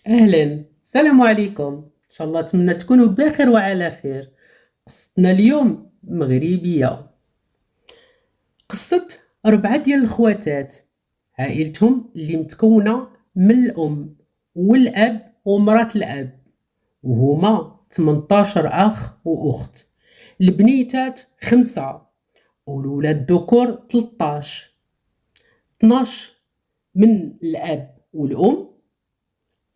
أهلا، السلام عليكم. إن شاء الله أتمنى تكونوا بخير وعلى خير. قصتنا اليوم مغربية. قصة 4 ديال الخواتات، عائلتهم اللي متكونة من الأم والأب ومرات الأب، وهما 18 أخ وأخت. البنيتات 5 والولاد الذكور 13. 12 من الأب والأم،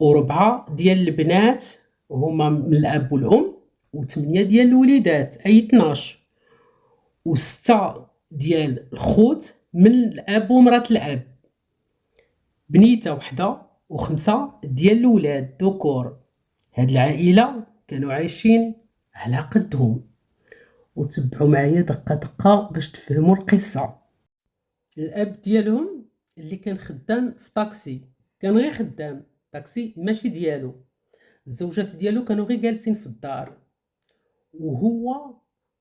وربعة ديال البنات هما من الأب والأم، وثمانية ديال الوليدات أي 12، وستة ديال الخوت من الأب ومرات الأب، بنيتة وحدة، وخمسة ديال الولاد ذكور. هاد العائلة كانوا عايشين على قدهم، وتبعوا معايا دقة دقة باش تفهموا القصة. الأب ديالهم اللي كان خدام في طاكسي، كان غير خدام طاكسي ماشي ديالو. الزوجات ديالو كانوا غير جالسين في الدار، وهو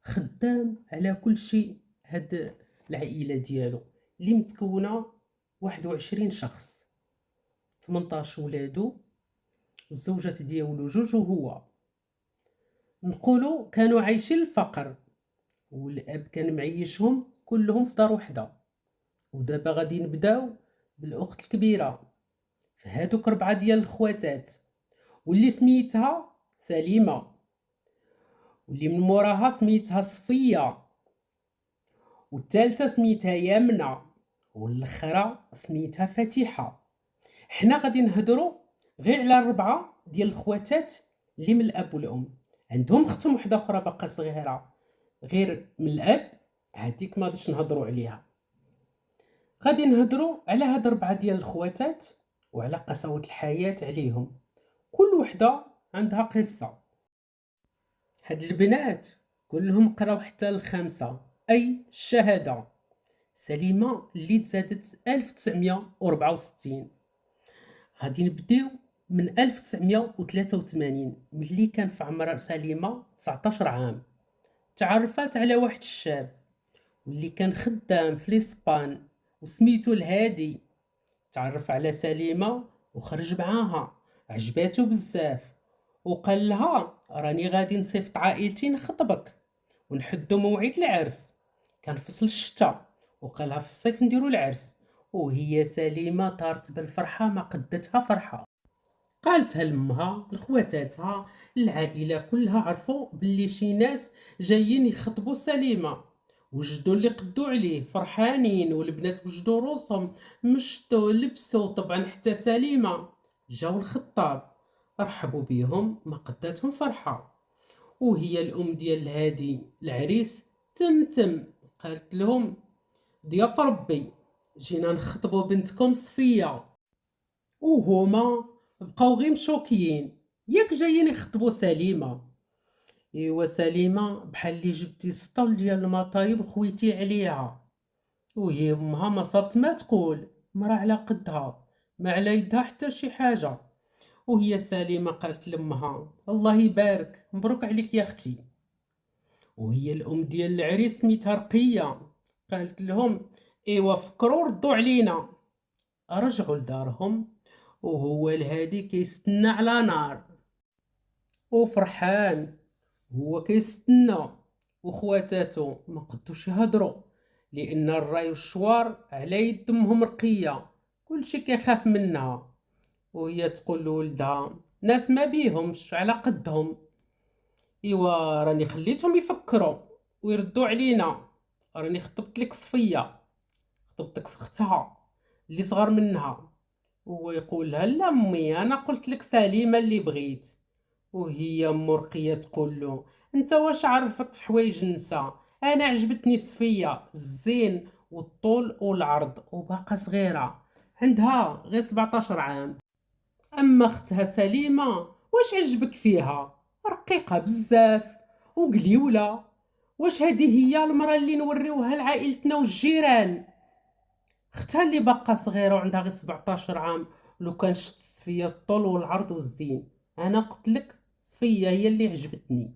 خدام على كل شيء. هاد العائلة ديالو اللي متكونة 21 شخص، 18 ولادو، الزوجات ديالو جوج، وهو نقولوا كانوا عايشين الفقر، والاب كان معيشهم كلهم في دار وحده. ودابا غادي نبداو بالاخت الكبيره في هادوك 4 ديال الخواتات، واللي سميتها سليمه، واللي من موراها سميتها صفيه، والثالثه سميتها يمنى، والاخرى سميتها فاتحه. حنا غادي نهضروا غير على 4 ديال الخواتات اللي من الاب والام. عندهم اختهم وحده اخرى باقا صغيره غير من الاب، هذيك ما غاديش نهضروا عليها. غادي نهضروا على هاد 4 ديال الخواتات وعلى قسوه الحياه عليهم. كل وحده عندها قصه. هاد البنات كلهم قراو حتى الخامسة أي الشهادة. سليمة اللي تزادت 1964. غادي نبداو من 1983 ملي كان في عمر سليمة 19 عام. تعرفت على واحد الشاب واللي كان خدام في الإسبان وسميتو الهادي. تعرف على سليمة وخرج معاها، عجباتو بزاف، وقال لها راني غادي نصيفط عائلتي نخطبك ونحدو موعد العرس. كان فصل الشتاء، وقالها في الصيف نديرو العرس. وهي سليمة طارت بالفرحة ما قدتها فرحة. قالتها لامها لخواتاتها، العائلة كلها عرفوا باللي شي ناس جايين يخطبوا سليمة. وجدوا اللي قدوا عليه فرحانين، والبنات وجدوا روسهم مشطوا لبسوا. طبعا حتى سليمة جاو الخطاب رحبوا بيهم ما قداتهم فرحة. وهي الأم ديال الهادي العريس تمتم قالت لهم ضياف ربي جينا نخطبوا بنتكم صفية. وهما بقاو غير مشوكيين، ياك جايين يخطبوا سليمة؟ ايوا سليمة بحال اللي جبتي سطل ديال المطايب وخويتي عليها. وهي امها ما صابت ما تقول، مرا على قدها ما على يدها حتى شي حاجة. وهي سليمة قالت لامها الله يبارك مبروك عليك يا اختي. وهي الام ديال العريس سميتها رقية، قالت لهم ايوا فكروا ردوا علينا. رجعوا لدارهم، وهو الهادي كيستنى على نار وفرحان. هو كيستنى، وخواتاتو ما قدوش يهضروا لان الراي والشوار على يد امهم رقيه، كلشي كيخاف منها. وهي تقول لولدها ناس ما بيهمش على قدهم. ايوا راني خليتهم يفكروا ويردوا علينا. راني خطبت لك صفيه، خطبتك اختها اللي صغر منها. هو يقول لها لا امي انا قلت لك سليمه اللي بغيت. وهي ام رقيه تقول له انت واش عرفك في حوايج النساء؟ انا عجبتني صفيه الزين والطول والعرض وباقا صغيره، عندها غير 17 عام. اما اختها سليمه واش عجبك فيها؟ رقيقه بزاف وقليوله. واش هذه هي المراه اللي نوريوها لعائلتنا والجيران؟ اختها اللي باقا صغيره وعندها غير 17 عام، لو كان شفت صفيه الطول والعرض والزين انا قلت لك صفيه هي اللي عجبتني.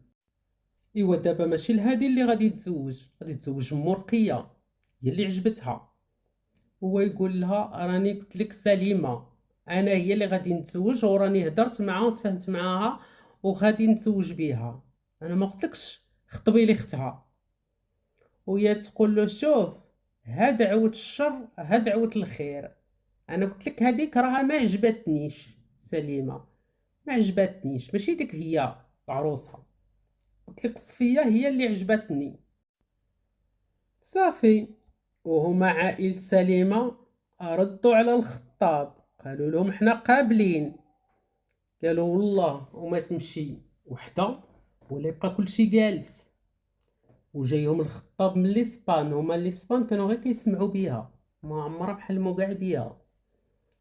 ايوا دابا ماشي لهادي اللي غادي يتزوج، غادي يتزوج مرقيه هي اللي عجبتها. هو يقول لها راني قلت لك سليمه انا هي اللي غادي نتزوج، وراني هدرت معاها وتفاهمت معاها وغادي نتزوج بيها. انا ما قلتلكش خطبي لي اختها. وهي تقول له شوف، ها دعوة الشر ها دعوة الخير. انا قلت لك هذيك راها ما عجبتنيش سليمة، ما عجبتنيش، ماشي ديك هي العروسة. قلت لك صفية هي اللي عجبتني. صافي. وهما عائلة سليمة ردوا على الخطاب، قالوا لهم حنا قابلين. قالوا والله وما تمشي وحده ولا يبقى كلشي جالس. وجايهم الخطاب من الاسبان، هما الاسبان كانوا غير كيسمعوا بيها، ما عمرهم حلموا كاع بيها.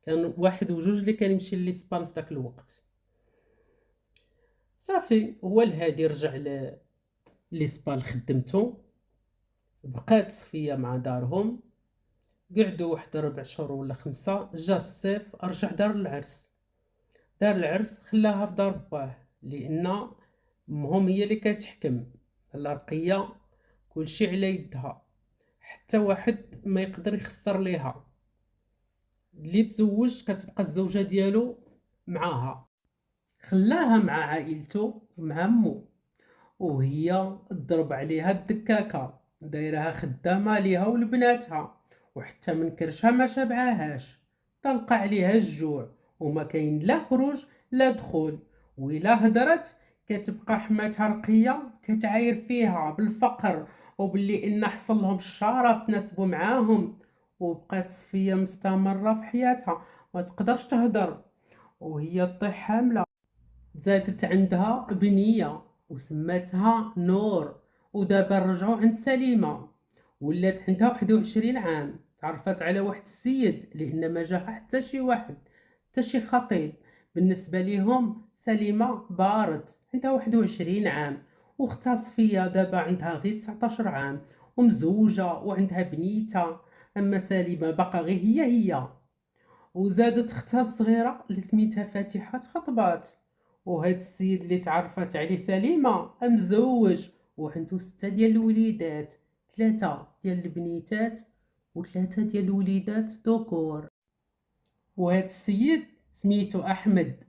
كان واحد وجوج اللي كان يمشي للاسبان في داك الوقت. صافي. هو الهادي رجع لاسبان لخدمتو، بقات صفية مع دارهم. قعدوا واحد 4 شهور ولا 5، جا الصيف رجع دار العرس. دار العرس خلاها في دار باه، لان امهم هي اللي كتحكم الرقيه، كلشي على يدها، حتى واحد ما يقدر يخسر ليها. اللي تزوج كتبقى الزوجه ديالو معاها. خلاها مع عائلته ومع مو، وهي تضرب عليها الدكاكه، دايرها خدامه ليها ولبناتها، وحتى من كرشها ما شبعاهاش. طلق عليها الجوع، وما كاين لا خروج لا دخول. وإلا هدرت كتبقى حماتها رقية كتعاير فيها بالفقر، وباللي إن حصل لهم الشرف تناسبوا معاهم. وبقات صفية مستمرة في حياتها ما تقدرش تهدر، وهي طيح حاملة. زادت عندها بنية وسماتها نور. ودابا رجعوا عند سليمة، ولات عندها 21 عام. تعرفت على واحد السيد، لأن ما جاها حتى شي واحد، حتى شي خطيب. بالنسبة ليهم سليمة بارت، عندها 21 عام. واختها صفية دابا عندها غير 19 عام ومزوجة وعندها بنيتها. أما سليمة باقا غير هي. وزادت اختها الصغيرة اللي سميتها فاتحة تخطبات. وهاد السيد اللي تعرفت عليه سليمة مزوج وعنده 6 ديال الوليدات، 3 ديال البنيتات و3 ديال الوليدات ذكور. وهاد السيد سميتو احمد.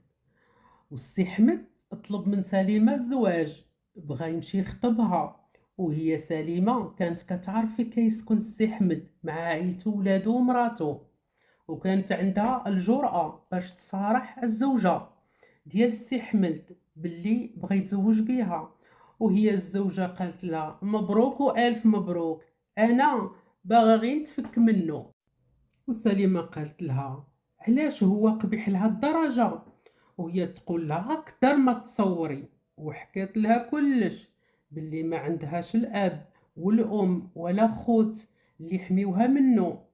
والسي احمد طلب من سليمة الزواج، بغا يمشي يخطبها. وهي سليمة كانت كتعرف فين كيسكن السي احمد مع عائلته ولادو ومراتو، وكانت عندها الجرأة باش تصارح الزوجة ديال السي حمد باللي بغى يتزوج بيها. وهي الزوجة قالت لها مبروك والف مبروك، انا باغا غير نتفك منه. وسليمة قالت لها علاش هو قبيح لها الدرجة؟ وهي تقول لها اكثر ما تصوري. وحكات لها كلش، باللي ما عندهاش الاب والام ولا خوت اللي يحميوها منه.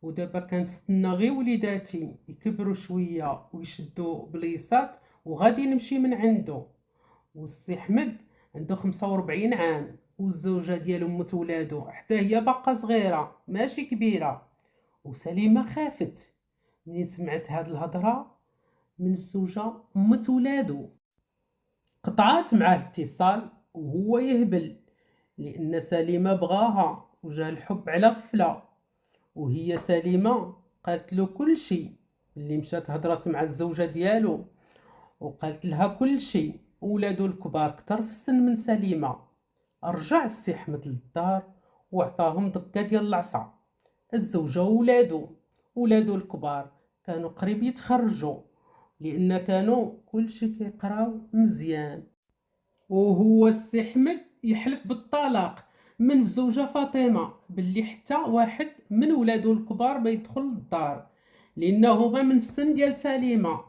ودابا كنستنى غير وليداتي يكبروا شويه ويشدوا بليصات وغادي نمشي من عنده. والسي حمد عنده 45 عام، والزوجه ديالو مت ولادو حتى هي باقا صغيره ماشي كبيره. وسليمه خافت منين سمعت هاد الهضره من الزوجه مت ولادو. قطعات معاه الاتصال وهو يهبل، لان سليمه بغاها وجا الحب على غفله. وهي سليمة قالت له كل شيء، اللي مشات هضرت مع الزوجة ديالو وقالت لها كل شيء. ولادو الكبار كتر في السن من سليمة. رجع السي حمد للدار وعطاهم دقة ديال العصا. الزوجة ولادو الكبار كانوا قريب يتخرجوا، لأن كانوا كل شيء كيقراو مزيان. وهو السي حمد يحلف بالطلاق من الزوجة فاطمة باللي حتى واحد من ولادو الكبار ما يدخل للدار، لأنه هما من السن ديال سليمة.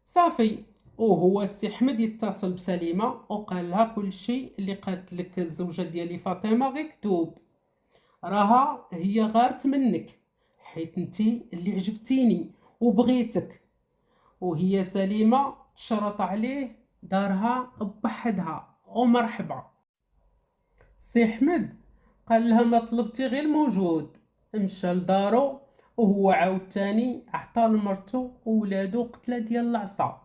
صافي. وهو السي حمد يتصل بسليمة وقال لها كل شيء اللي قالت لك الزوجة ديالي فاطمة غير كذوب، راها هي غارت منك حيت انتي اللي عجبتيني وبغيتك. وهي سليمة تشرط عليه دارها بوحدها ومرحبا. سي حمد قال لها ما طلبتي غير موجود. مشى لدارو، وهو عاود تاني عطى لمرتو وولادو قتلة ديال العصا.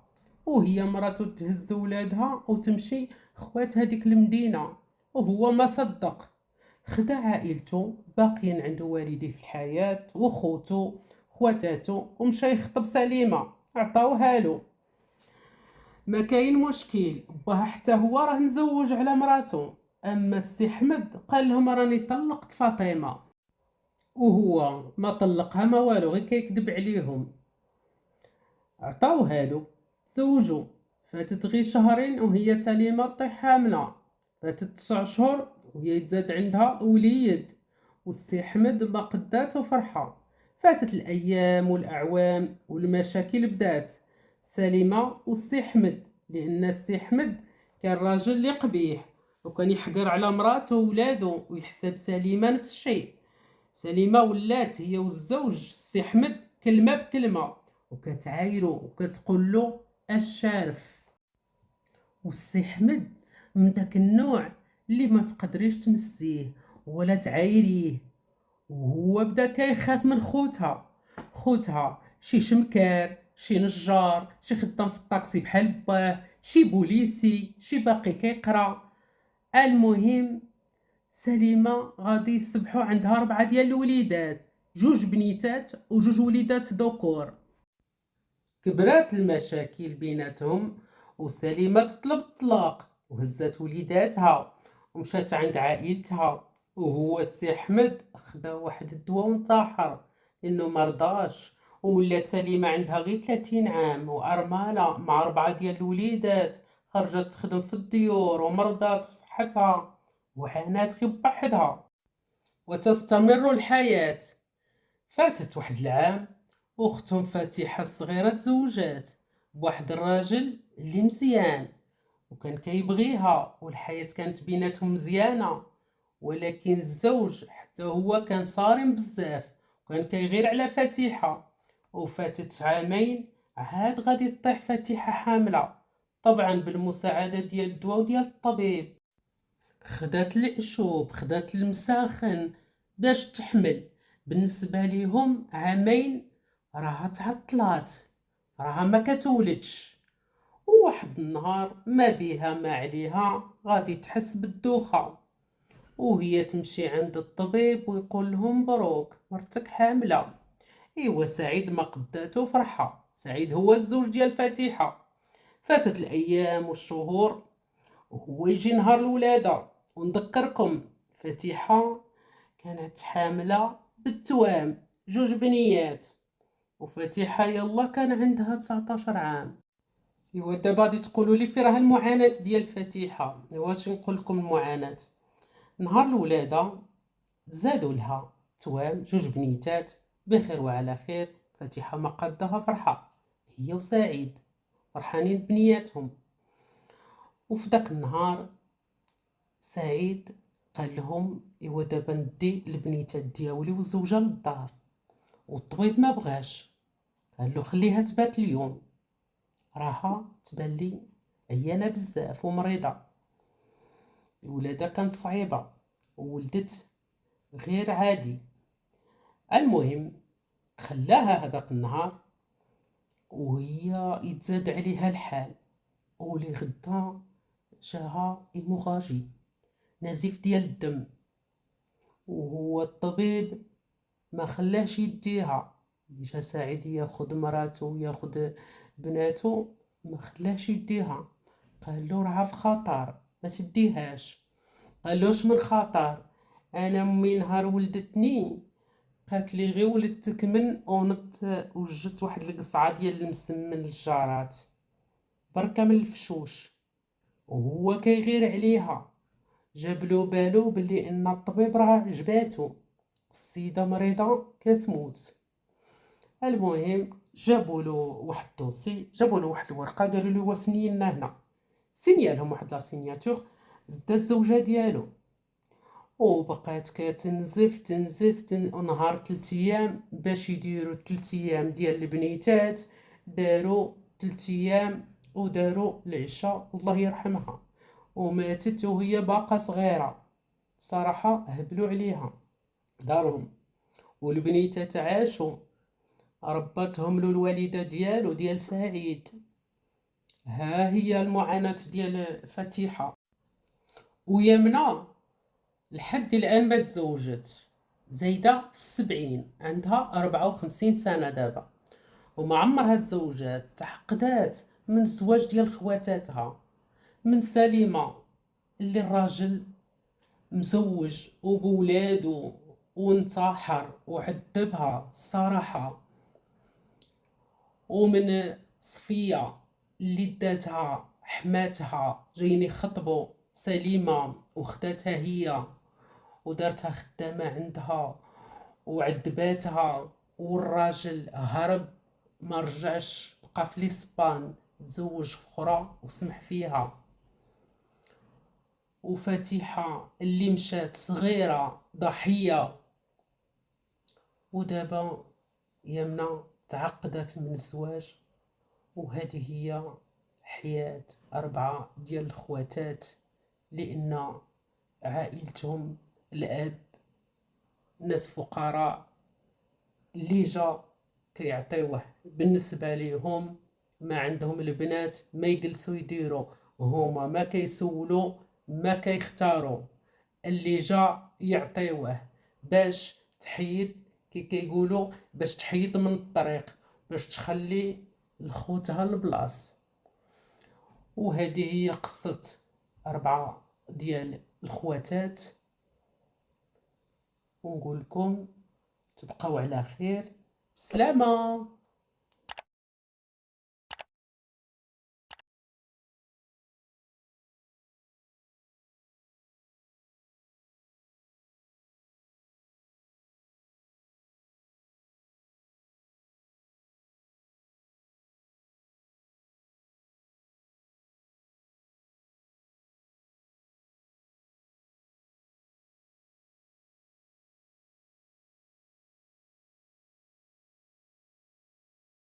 وهي مراتو تهز ولادها وتمشي خوات هذيك المدينة، وهو ما صدق. خدا عائلته باقيين عنده والديه في الحياة وخوتو خواتاتو ومشى يخطب سليمة، عطاوها له. ما كاين مشكل، باه حتى هو راه مزوج على مراتو. اما السي احمد قال لهم راني طلقت فاطمه، وهو ما طلقها ما والو، غير كيكذب عليهم. عطاوها له، تزوجوا. فاتت غير شهرين وهي سليمه طيح حامله. فاتت 9 شهور وهي يتزاد عندها وليد، والسي احمد ما قداتو فرحه. فاتت الايام والاعوام والمشاكل بدات. سليمه والسي احمد، لان السي احمد كان راجل اللي قبيح وكان يحقر على مراته وولادو ويحسب سليمه نفس الشيء. سليمة ولات هي والزوج السي حمد كلمة بكلمة، وكتعايرو وكتقول له الشارف. والسي حمد من داك النوع اللي ما تقدريش تمسيه ولا تعايريه. وهو بدا كيخاف من خوتها شي شمكار، شي نجار، شي خدام في الطاكسي بحال باه، شي بوليسي، شي باقي كيقرا. المهم سليمة غادي يصبحوا عندها 4 ديال الوليدات، 2 بنيتات و2 وليدات ذكور. كبرات المشاكل بيناتهم، وسليمة تطلب الطلاق وهزات وليداتها ومشات عند عائلتها. وهو السي احمد خدا واحد الدواء وانتحر لانه مرضاش. وولات سليمة عندها غير 30 عام وأرملة مع 4 ديال الوليدات، خرجت تخدم في الديور ومرضات في صحتها وعانات غير بحدها. وتستمر الحياة. فاتت واحد العام، واختهم فاتحة الصغيرة تزوجات بواحد الراجل اللي مزيان وكان كيبغيها، والحياة كانت بيناتهم مزيانة. ولكن الزوج حتى هو كان صارم بزاف وكان كيغير على فاتحة. وفاتت عامين عاد غادي تطيح فاتحة حاملة، طبعا بالمساعدة ديال الدواء وديال الطبيب. خدات العشوب، خدات المساخن باش تحمل. بالنسبة ليهم عامين راها تعطلات، راها ما كتولدش. وواحد النهار ما بيها ما عليها غادي تحس بالدوخة، وهي تمشي عند الطبيب ويقول لهم مبروك مرتك حاملة. ايوا سعيد ما قداتو فرحة، سعيد هو الزوج ديال فاتحة. فاتت الايام والشهور وهو يجي نهار الولادة. ونذكركم فاتحة كانت حاملة بالتوام 2 بنيات، وفاتحة يلا كان عندها 19 عام. ايوا دابا غادي تقولوا لي في راه المعاناة ديال فاتحة. واش نقول لكم المعاناة؟ نهار الولادة زادوا لها توام 2 بنيتات بخير وعلى خير. فاتحة ما قدها فرحة، هي وسعيد فرحانين بنياتهم. وفي داك النهار سعيد قال لهم ايوا دابا ندي البنيتات دياولي والزوجه للدار. والطبيب ما بغاش، قال له خليها تبات اليوم، راها تبان لي عيانه بزاف ومريضه. الولاده كانت صعيبه وولدت غير عادي. المهم خلاها هذاك النهار وهي يتزاد عليها الحال، ولي غدا جاها ايموغاجي، نزيف ديال الدم. وهو الطبيب ما خلاش يديها. جا سعيد ياخد مراته وياخد بناته، ما خلاش يديها. قال له راها في خطر ما تديهاش. قال له اش من خطر؟ انا امي نهار ولدتني قالت لي غير ولدتك من ونط وجدت واحد القصعه ديال المسمن للجارات بركه من الفشوش. وهو كيغير عليها، جاب له بالو بلي ان الطبيب راه جباتو السيده مريضه كتموت. المهم جابوا له واحد الدوسي، جابوا له واحد الورقه، قالوا له سني لنا هنا. سينيا لهم واحد لا سيناتور، دا الزوجه ديالو. وبقات كتنزف ونهار 3 ايام باش يديروا 3 ايام ديال البنيتات. داروا 3 ايام وداروا العشاء الله يرحمها، وماتت وهي باقا صغيره. صراحه هبلوا عليها دارهم. والبنيتات عاشوا، رباتهم له الوالده ديالو ديال سعيد. ها هي المعاناه ديال فاتحه. ويمنى لحد الان ما تزوجت، زايدة في 70، عندها 54 سنة دابا، وما عمرها تزوجات. تعقدات من الزواج ديال خواتاتها، من سليمة اللي الراجل مزوج وبولادو وانتحر وعذبها الصراحة، ومن صفية اللي داتها حماتها جايين يخطبوا سليمة وخداتها هي ودارتها خدامة عندها وعذباتها، والراجل هرب ما رجعش، بقى في الاسبان تزوج في اخرى وسمح فيها. وفاتحة اللي مشات صغيرة ضحية، ودابا يمنى تعقدت من الزواج. وهذه هي حياة 4 ديال الخواتات، لأن عائلتهم الأب ناس فقراء اللي جا كيعطيوه بالنسبة ليهم. ما عندهم البنات ما يجلسوا يديروا، هما ما كيسولوا ما كيختاروا، اللي جا يعطيوه باش تحيد، كي كيقولوا باش تحيد من الطريق، باش تخلي لخوتها البلاص. وهذه هي قصة 4 ديال الخواتات، ونقول لكم تبقاو على خير. بسلامة.